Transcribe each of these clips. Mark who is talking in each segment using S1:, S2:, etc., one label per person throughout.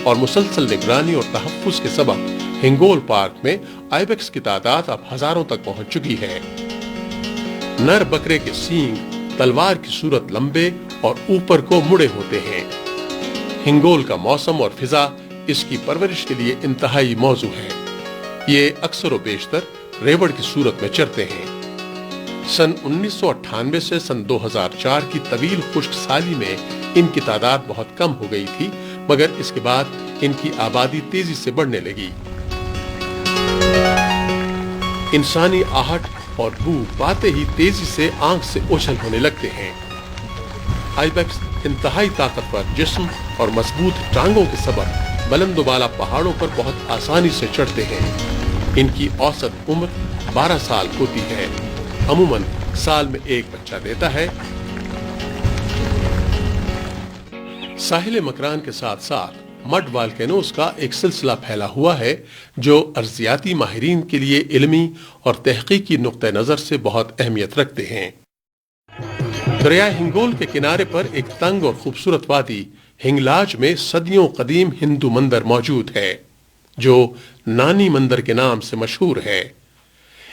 S1: اور مسلسل نگرانی اور تحفظ کے سبب ہنگول پارک میں آئیبیکس کی تعداد اب ہزاروں تک پہنچ چکی ہے۔ نر بکرے کے سینگ تلوار کی صورت لمبے اور اوپر کو مڑے ہوتے ہیں۔ ہنگول کا موسم اور فضا اس کی پرورش کے لیے انتہائی موزوں ہے۔ یہ اکثر و بیشتر ریوڑ کی صورت میں چرتے ہیں۔ سن 1998 سے سن 2004 کی طویل خشک سالی میں ان کی تعداد بہت کم ہو گئی تھی، مگر اس کے بعد ان کی آبادی تیزی سے بڑھنے لگی۔ انسانی آہٹ اور بو پاتے ہی تیزی سے آنکھ سے اوچھل ہونے لگتے ہیں۔ آئیبیکس انتہائی طاقتور جسم اور مضبوط ٹانگوں کے سبب بلند و بالا پہاڑوں پر بہت آسانی سے چڑھتے ہیں۔ ان کی اوسط عمر 12 سال ہوتی ہے۔ عموماً سال میں ایک بچہ دیتا ہے۔ ساحل مکران کے ساتھ ساتھ مڈ والکینوز کا ایک سلسلہ پھیلا ہوا ہے جو ارضیاتی ماہرین کے لیے علمی اور تحقیقی نقطہ نظر سے بہت اہمیت رکھتے ہیں۔ دریائے ہنگول کے کنارے پر ایک تنگ اور خوبصورت وادی ہنگلاج میں صدیوں قدیم ہندو مندر موجود ہے جو نانی مندر کے نام سے مشہور ہے۔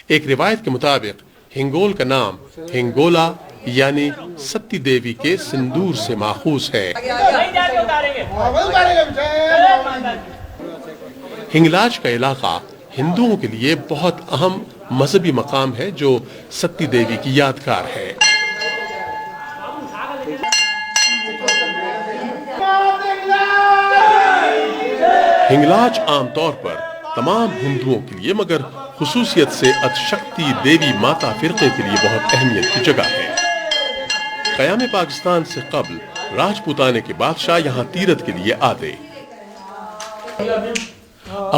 S1: ایک روایت کے مطابق ہنگول کا نام ہنگولا یعنی ستی دیوی کے سندور سے ماخوذ ہے۔ ہنگلاج کا علاقہ ہندوؤں کے لیے بہت اہم مذہبی مقام ہے جو ستی دیوی کی یادگار ہے۔ ہنگلاج عام طور پر تمام ہندوؤں کے لیے مگر خصوصیت سے ادشکتی دیوی ماتا فرقے کے لیے بہت اہمیت کی جگہ ہے۔ قیام پاکستان سے قبل راجپوتانے کے بادشاہ یہاں تیرتھ کے لیے آتے۔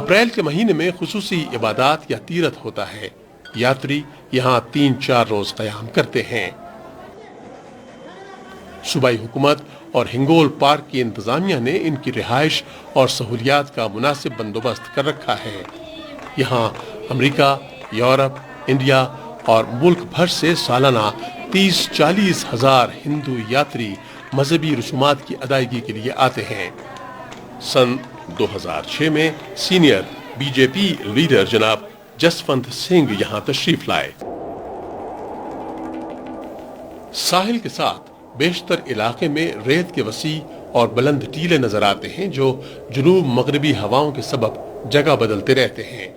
S1: اپریل کے مہینے میں خصوصی عبادات یا تیرتھ ہوتا ہے۔ یاتری یہاں 3-4 روز قیام کرتے ہیں۔ صوبائی حکومت اور ہنگول پارک کی انتظامیہ نے ان کی رہائش اور سہولیات کا مناسب بندوبست کر رکھا ہے۔ یہاں امریکہ، یورپ، انڈیا اور ملک بھر سے سالانہ 30-40 ہزار ہندو یاتری مذہبی رسومات کی ادائیگی کے لیے آتے ہیں۔ سن 2006 میں senior B J P leader جناب جسونت سنگھ یہاں تشریف لائے۔ ساحل کے ساتھ بیشتر علاقے میں ریت کے وسیع اور بلند ٹیلے نظر آتے ہیں جو جنوب مغربی ہواؤں کے سبب جگہ بدلتے رہتے ہیں۔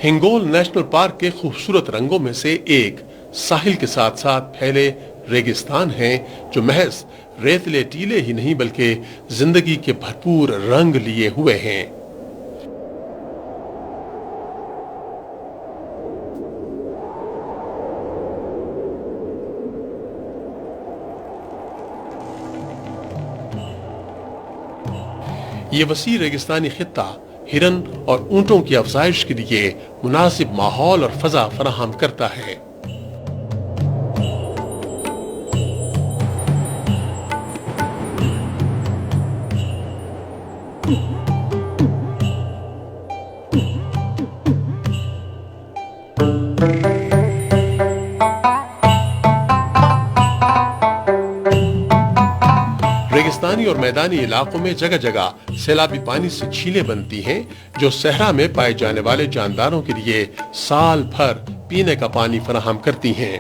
S1: ہنگول نیشنل پارک کے خوبصورت رنگوں میں سے ایک ساحل کے ساتھ ساتھ پھیلے ریگستان ہیں جو محض ریتلے ٹیلے ہی نہیں بلکہ زندگی کے بھرپور رنگ لیے ہوئے ہیں۔ یہ وسیع ریگستانی خطہ ہرن اور اونٹوں کی افزائش کے لیے مناسب ماحول اور فضا فراہم کرتا ہے۔ ریگستانی اور میدانی علاقوں میں جگہ جگہ سیلابی پانی سے جھیلیں بنتی ہیں جو صحرا میں پائے جانے والے جانداروں کے لیے سال بھر پینے کا پانی فراہم کرتی ہیں۔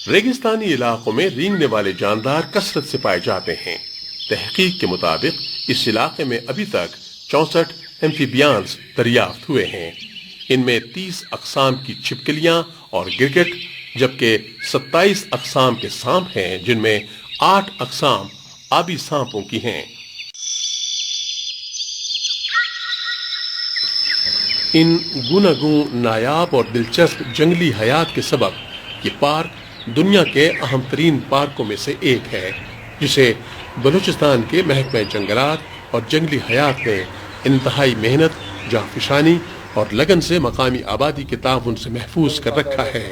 S1: ریگستانی علاقوں میں رینگنے والے جاندار کثرت سے پائے جاتے ہیں۔ تحقیق کے مطابق اس علاقے میں ابھی تک 64 ایمفیبیانز دریافت ہوئے ہیں۔ ان میں 30 اقسام کی چھپکلیاں اور گرگٹ جبکہ 27 اقسام کے سانپ ہیں جن میں 8 اقسام آبی سانپوں کی ہیں۔ ان گوناگوں نایاب اور دلچسپ جنگلی حیات کے سبب یہ پارک دنیا کے اہم ترین پارکوں میں سے ایک ہے جسے بلوچستان کے محکمہ جنگلات اور جنگلی حیات نے انتہائی محنت، جانفشانی اور لگن سے مقامی آبادی کے تعاون سے محفوظ کر رکھا ہے۔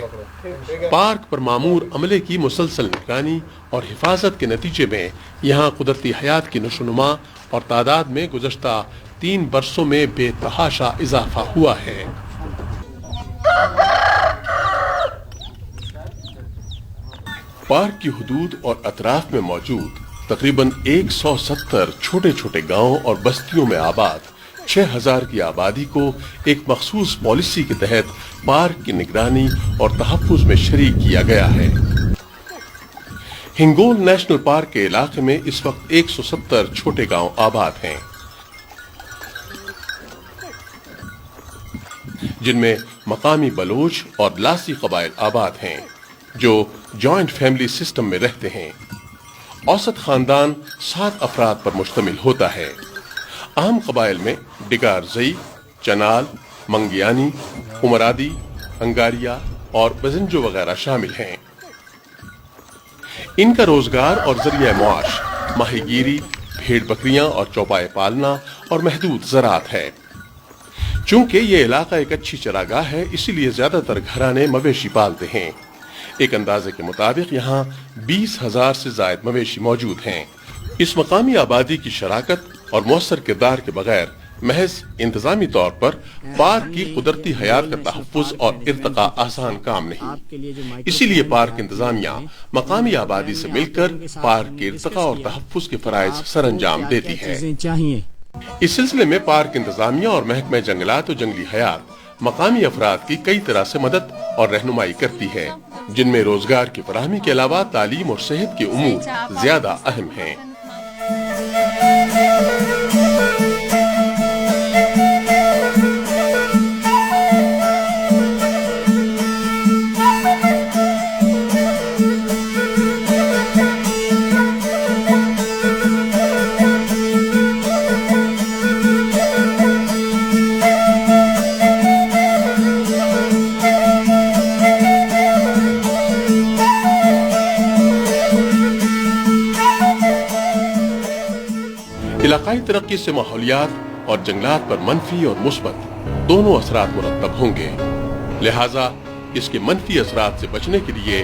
S1: پارک پر معمور عملے کی مسلسل نگرانی اور حفاظت کے نتیجے میں یہاں قدرتی حیات کی نشوونما اور تعداد میں گزشتہ 3 برسوں میں بے تحاشا اضافہ ہوا ہے۔ پارک کی حدود اور اطراف میں موجود تقریباً 170 چھوٹے چھوٹے گاؤں اور بستیوں میں آباد 6000 کی آبادی کو ایک مخصوص پالیسی کے تحت پارک کی نگرانی اور تحفظ میں شریک کیا گیا ہے۔ ہنگول نیشنل پارک کے علاقے میں اس وقت 170 چھوٹے گاؤں آباد ہیں، جن میں مقامی بلوچ اور لاسی قبائل آباد ہیں جو جوائنٹ فیملی سسٹم میں رہتے ہیں۔ اوسط خاندان 7 افراد پر مشتمل ہوتا ہے۔ اہم قبائل میں ڈگار زئی، چنال، منگیانی، امرادی، انگاریا اور بزنجو وغیرہ شامل ہیں۔ ان کا روزگار اور ذریعہ معاش ماہی گیری، بھیڑ بکریاں اور چوپائے پالنا اور محدود زراعت ہے۔ چونکہ یہ علاقہ ایک اچھی چراگاہ ہے، اسی لیے زیادہ تر گھرانے مویشی پالتے ہیں۔ ایک اندازے کے مطابق یہاں 20,000 سے زائد مویشی موجود ہیں۔ اس مقامی آبادی کی شراکت اور مؤثر کردار کے بغیر محض انتظامی طور پر پارک کی قدرتی حیات کا تحفظ اور ارتقاء آسان کام نہیں۔ اسی لیے پارک انتظامیہ مقامی آبادی سے مل کر پارک کے ارتقاء اور تحفظ کے فرائض سر انجام دیتی ہے۔ اس سلسلے میں پارک انتظامیہ اور محکمہ جنگلات و جنگلی حیات مقامی افراد کی کئی طرح سے مدد اور رہنمائی کرتی ہے، جن میں روزگار کی فراہمی کے علاوہ تعلیم اور صحت کے امور زیادہ اہم ہیں۔ علاقائی ترقی سے ماحولیات اور جنگلات پر منفی اور مثبت دونوں اثرات مرتب ہوں گے، لہٰذا اس کے منفی اثرات سے بچنے کے لیے